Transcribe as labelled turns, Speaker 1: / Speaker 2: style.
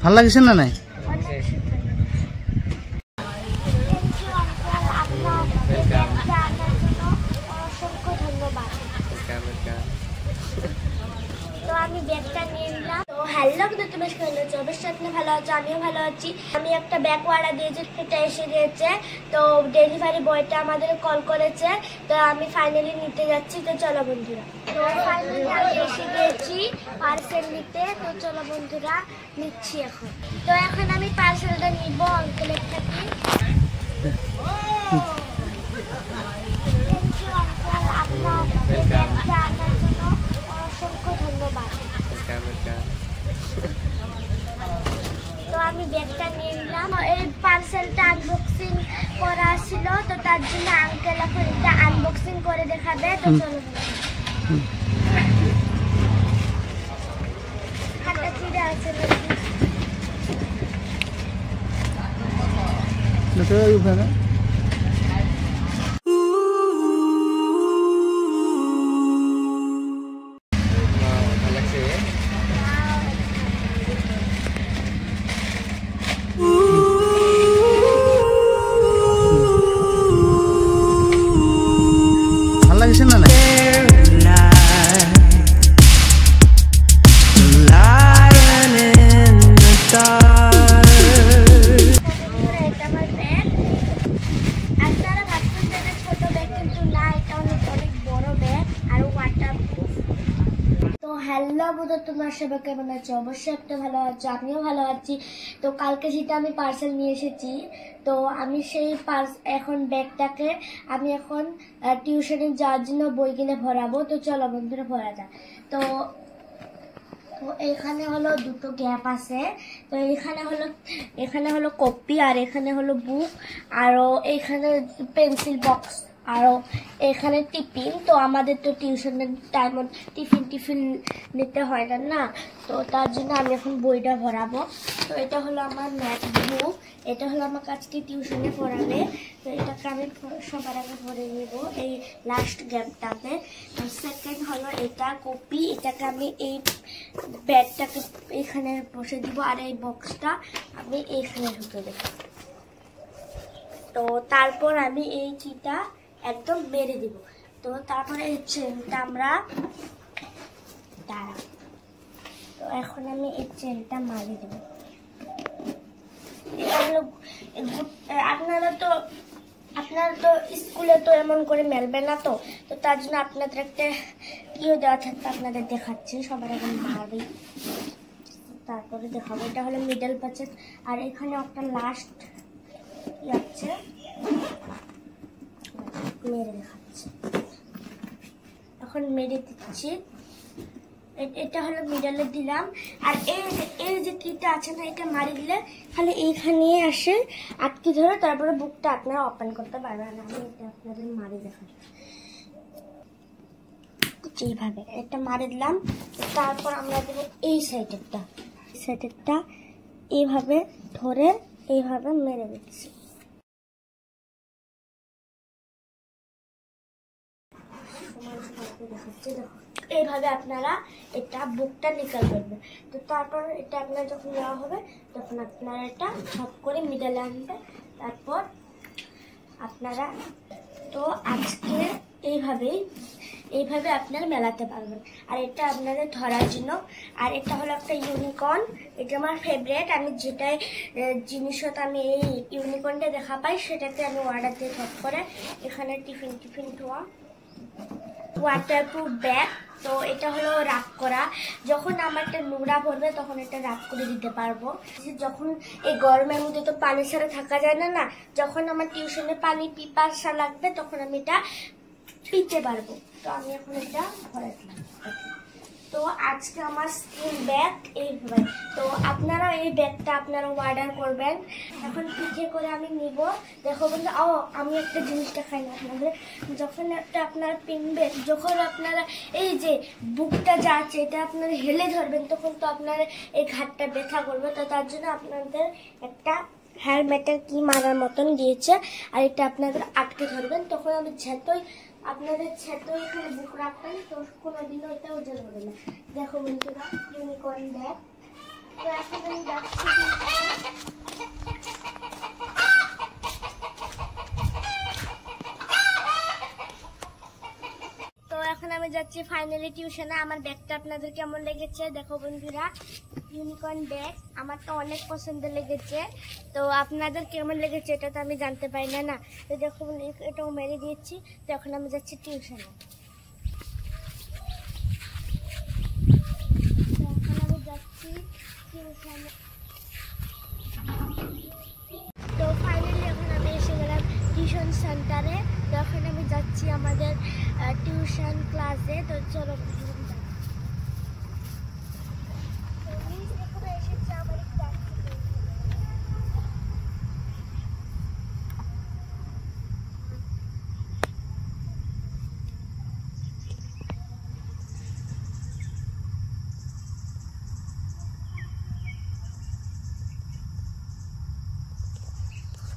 Speaker 1: ভাল লাগিছে না নাই?
Speaker 2: তো আমি ব্যাগটা নিয়ে নিলাম। তো হ্যালো, তোমার কেমন আছো? অবশ্যই আপনি ভালো আছো, আমিও ভালো আছি। আমি একটা ব্যাগ অর্ডার দিয়েছি, এটা এসে গিয়েছে। তো ডেলিভারি বয়টা আমাদের কল করেছে, তো আমি ফাইনালি নিতে যাচ্ছি। তো চলো বন্ধুরা, তো ফাইনালি আমি এসে গিয়েছি পার্সেল নিতে। তো চলো বন্ধুরা, নিচ্ছি এখন। তো এখন আমি পার্সেলটা নিব আঙ্কেলের থেকে। অসংখ্য ধন্যবাদ। তো আমি ব্যাগটা নিয়ে নিলাম। এই পার্সেলটা আনবক্সিং করা ছিল, তো তার জন্য আঙ্কেল এখন এটা আনবক্সিং করে দেখাবে। তো চলো হাতটা ছিঁড়ে আছে
Speaker 1: লাগিছে না নাই?
Speaker 2: হ্যালো বুধ, তোমার সবাই কেমন আছো? অবশ্যই একটা ভালো আছো, আমিও ভালো আছি। তো কালকে যেটা আমি পার্সেল নিয়ে এসেছি, তো আমি সেই এখন ব্যাগটাকে আমি এখন টিউশনে যাওয়ার জন্য বই কিনে ভরাবো। তো চলো বন্ধুরা ভরা যাক। তো এখানে হলো দুটো গ্যাপ আছে। তো এখানে হলো কপি, আর এখানে হলো বুক, আরও এখানে পেন্সিল বক্স, আরও এখানে টিফিন। তো আমাদের তো টিউশনের টাইমে টিফিন নিতে হয় না, তো তার জন্য আমি এখন বইটা ভরাবো। তো এটা হলো আমার ম্যাথ বুক, এটা হলো আমার আজকে টিউশনে পড়াবে। তো এটাকে আমি সবার আগে ভরে নেব এই লাস্ট গ্যাপটাতে। সেকেন্ড হলো এটা কপি, এটাকে আমি এই ব্যাগটাকে এখানে বসে দিব, আর এই বক্সটা আমি এইখানে ঢুকে দেব। তো তারপর আমি এই চিটা একদম মেরে দিব। তো তারপরে এই চেনটা আমরা তো এখন আমি এই চেনটা মারি দেব। আপনারা তো স্কুলে তো এমন করে মেলবে না, তো তার জন্য আপনাদের একটা ইয়ে দেওয়া থাকতে আপনাদের দেখাচ্ছি। সবার আগে মারি, তারপরে দেখাবো। এটা হলো মিডল পাচের, আর এখানে একটা লাস্ট আছে, মেরে দেখাচ্ছি। এখন মেরে দিচ্ছি। এটা হলো মিডলে দিলাম, আর এই যে কিটা আছে না, এটা মারি দিলে খালি এইখানে আসে আটকে ধরে, তারপরে বুকটা আপনারা ওপেন করতে পারবেন। আমি এটা আপনাদের মারি দেখাচ্ছি এইভাবে। এটা মারি দিলাম। তারপর আমরা দেবো এই সাইডেরটা এইভাবে ধরে এইভাবে মেরে দিচ্ছি। এইভাবে আপনারা এটা বুকটা নিকাল করবেন। তো তারপর এটা আপনার যখন নেওয়া হবে, তখন আপনারা এটা সব করে মিডলে আনবে। তারপর আপনারা তো আজকে এইভাবে আপনারা মেলাতে পারবেন। আর এটা আপনাদের ধরার জন্য। আর এটা হলো একটা ইউনিকর্ন, এটা আমার ফেভারিট। আমি যেটাই জিনিসত আমি এই ইউনিকর্নটা দেখা পাই, সেটাতে আমি অর্ডার দিয়ে সব করে এখানে টিফিন ধোয়া ওয়াটারপ্রুফ ব্যাগ। তো এটা হলো রাফ করা, যখন আমার একটা নোংরা পড়বে তখন এটা রাফ করে দিতে পারবো। যখন এই গরমের মধ্যে তো পানি ছাড়া থাকা যায় না, যখন আমার টিউশনে পানি পিপাসা লাগবে তখন আমি এটা পিতে পারবো। তো আমি এখন এটা ভরে দিলাম। তো আজকে আমার স্কিন ব্যাগ এইভাবে। তো আপনারা এই ব্যাগটা আপনারা অর্ডার করবেন। এখন পিঠে করে আমি নিব। দেখো বন্ধু, আমি একটা জিনিসটা খাই না আপনাদের। যখন একটা আপনারা পিনবেন, যখন আপনারা এই যে বুকটা যা আছে এটা আপনারা হেলে ধরবেন, তখন তো আপনারা এই ঘাটটা ব্যথা করবে। তো তার জন্য আপনাদের একটা হেলমেটের কি মারার মতন দিয়েছে, আর এটা আপনাদের আটকে ধরবেন। তখন আমি আপনাদের এখানে বুক রাখবেন, তো কোনোদিনও এটা ওজন হবে না। দেখো বন্ধুরা, ইউনিকর্ন ব্যাগ তো এখন আমি যাচ্ছি তো এখন আমি যাচ্ছি ফাইনালি টিউশনে। আমার ব্যাগটা আপনাদের কেমন লেগেছে দেখো বন্ধুরা, ইউনিকর্ন ব্যাগ আমার তো অনেক পছন্দ লেগেছে। তো আপনাদের কেমন লেগেছে এটা তো আমি জানতে পারি না না। তো দেখো এটাও মেরে দিয়েছি। তো এখন আমি যাচ্ছি টিউশনে। তো এখন আমি যাচ্ছি টিউশনে। তো ফাইনালি এখন আমি এসে গেলাম টিউশন সেন্টারে। তো এখন আমি যাচ্ছি আমাদের টিউশন ক্লাসে। তো চলো